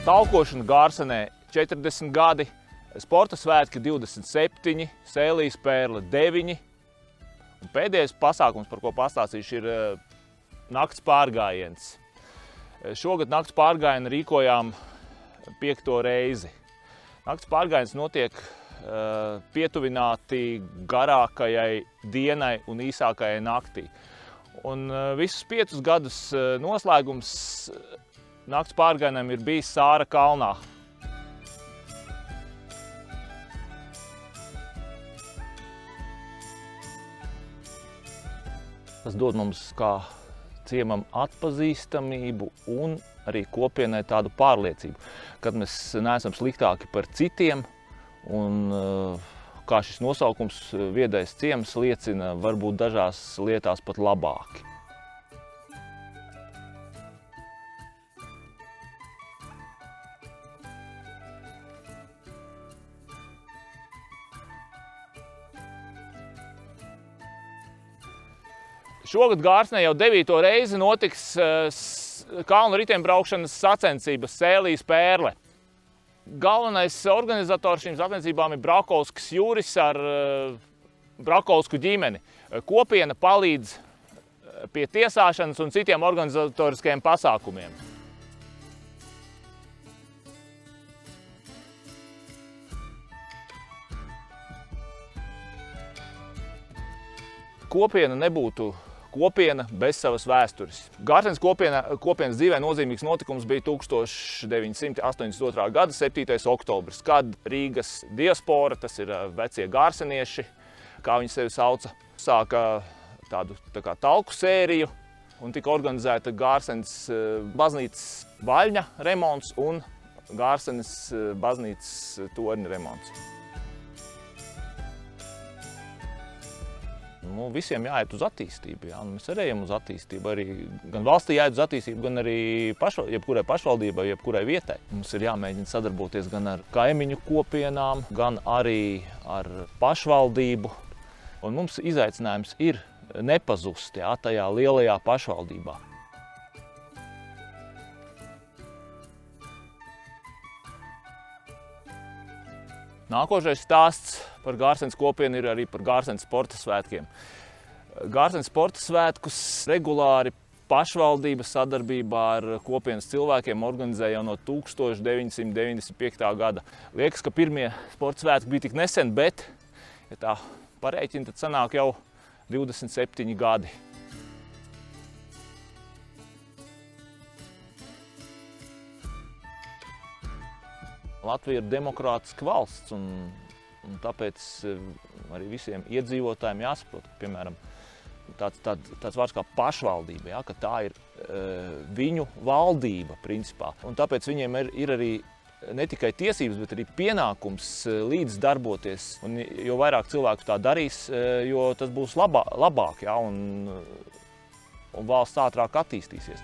Talkošana Gārsenē 40 gadi, sporta svētki 27, Sēlijas pērle 9. Un pēdējais pasākums, par ko pastāstīšu, ir nakts pārgājiens. Šogad nakts pārgājienu rīkojām 5. reizi. Nakts pārgājiens notiek pietuvināti garākajai dienai un īsākajai naktī. Un visus 5 gadus noslēgums nakts pārgājienam ir bijis Sāra kalnā. Tas dod mums kā ciemam atpazīstamību un arī kopienai tādu pārliecību, kad mēs neesam sliktāki par citiem un kā šis nosaukums Viedais ciems liecina, varbūt dažās lietās pat labāki. Šogad Gārsenē jau 9. reizi notiks kalnu riteņbraukšanas sacensības Sēlijas pērle. Galvenais organizators šīm sacensībām ir Brakovskis Juris ar Brakovsku ģimeni. Kopiena palīdz pie tiesāšanas un citiem organizatoriskajiem pasākumiem. Kopiena nebūtu kopiena bez savas vēstures. Gārsenes kopienas dzīvē nozīmīgs notikums bija 1982. gada 7. oktobris, kad Rīgas diaspora, tas ir vecie gārsenieši, kā viņi sevi sauca, sāka tādu talku sēriju un tika organizēta Gārsenes baznīcas vaļņa remonts un Gārsenes baznīcas torņa remonts. Visiem jāiet uz attīstību, jā. Mēs arī ejam uz attīstību, arī gan valstī jāiet uz attīstību, gan arī jebkurai pašvaldībai, jebkurai vietai. Mums ir jāmēģina sadarboties gan ar kaimiņu kopienām, gan arī ar pašvaldību. Un mums izaicinājums ir nepazust, jā, tajā lielajā pašvaldībā. Nākošais stāsts par Gārsenes kopienu ir arī par Gārsenes sporta svētkiem. Gārsenes sporta svētkus regulāri pašvaldības sadarbībā ar kopienas cilvēkiem organizē jau no 1995. gada. Liekas, ka pirmie sporta svētki bija tik nesen, bet, ja tā parēķina, tad sanāk jau 27 gadi. Latvija ir demokrātiska valsts, un tāpēc arī visiem iedzīvotājiem jāsaprot, piemēram, tāds vārds kā pašvaldība, ja, ka tā ir viņu valdība, principā. Un tāpēc viņiem ir arī ne tikai tiesības, bet arī pienākums līdzdarboties. Un jo vairāk cilvēku tā darīs, jo tas būs labāk, ja, un valsts ātrāk attīstīsies.